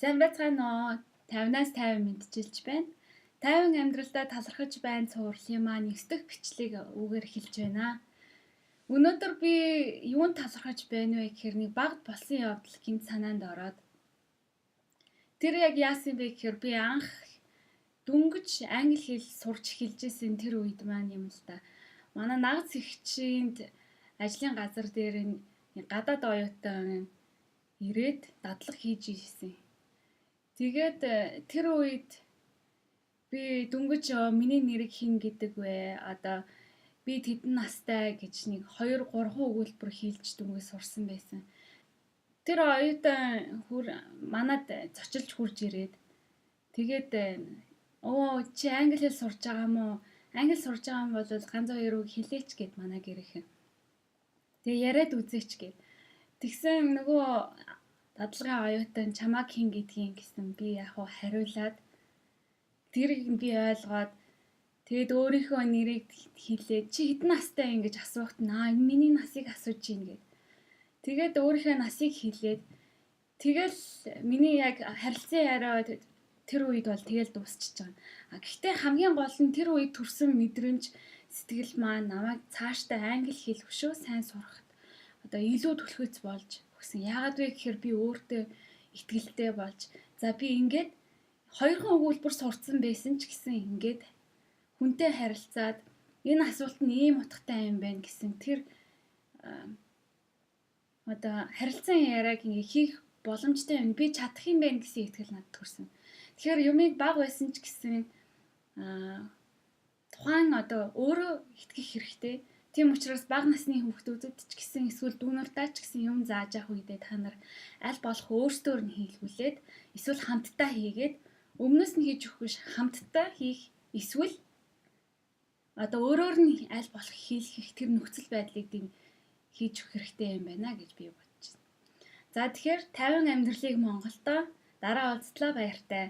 Сайн байцгаана уу? 50-аас 50 мэдчилж байна. 50 амьдралдаа талархаж байна цувралын маань 9 дахь бичлэг үгээр эхэлж байна. Өнөөдөр би юунд талархаж байна вэ гэхээр нэг багт болсон явдал гинт санаанд ороод. Тэр яг яасан бэ гэхээр би анх дүнгиж англи хэл сурч эхэлжсэн тэр үед маань юм л да. Манай нагц эгчинд ажлын газар дээр гадаад оюутан ирээд дадлаг хийж ирсэн. Тэгээд тэр үед би дүнгиж миний нэрийг хэн гэдэг вэ? Одоо би тэдэн настай гэж нэг 2 3 өгүүлбэр хийлж дүнгээ сурсан байсан. Тэр оюутан манад зочилж хурж ирээд тэгээд оо чи англи хэл сурж байгаа мó? Англи сурж байгаа юм бол ганц хоёр үг хэлээч гэд манай гэрийнхэн. Тэгээ яриад үзээч гэв. Тэгсэн нөгөө дадлагын оюутан чамаг хэн гэдгийг гэсэн би яг хариулаад тэрийг би ойлгоод тэгээд өөрийнхөө нэрийг хэлээд чи хэдэн настай юм гэж асуухт энэ миний насыг асууж гин гэд. Тэгээд өөрийнхөө насыг хэлээд тэгэл миний яг харилцан яриа тэр үед бол тэгэл дуусчихж байгаа. Гэхдээ хамгийн гол нь тэр үед төрсэн мэдрэмж сэтгэл маань намайг цаашдаа англи хэл өшөө сайн сурахад одоо илүү түлхэц болж өгсөн. Яагаад вэ гэхээр би өөртөө итгэлтэй болж за би ингээд 2 өгүүлбэр сурцсан байсан ч гэсэн ингээд хүнтэй харилцаад энэ асуулт нь ийм утгатай юм байна гэсэн тэр одоо харилцан яриаг ингээ хийх боломжтой юм. Би чадах юм байна гэсэн итгэл надад төрсөн. Тэгэхээр юмыг баг байсан ч гэсэн тухайн одоо өөрөө итгэх хэрэгтэй. Тийм учраас бага насны хүүхдүүдэд ч гэсэн эсвэл дүүнэртээ ч гэсэн юм зааж авах үедээ та нар аль болох өөрсдөр нь хийлгүүлээд эсвэл хамтдаа хийгээд өмнөөс нь хийж өгөх биш хамтдаа хийх эсвэл одоо өөрөөр нь аль болох хийлгэх тэр нөхцөл байдлыг хийж өгөх хэрэгтэй юм байна гэж би бодож байна. За тэгэхээр 50 амьдралыг Монголдо дараа уулзлаа баяртай.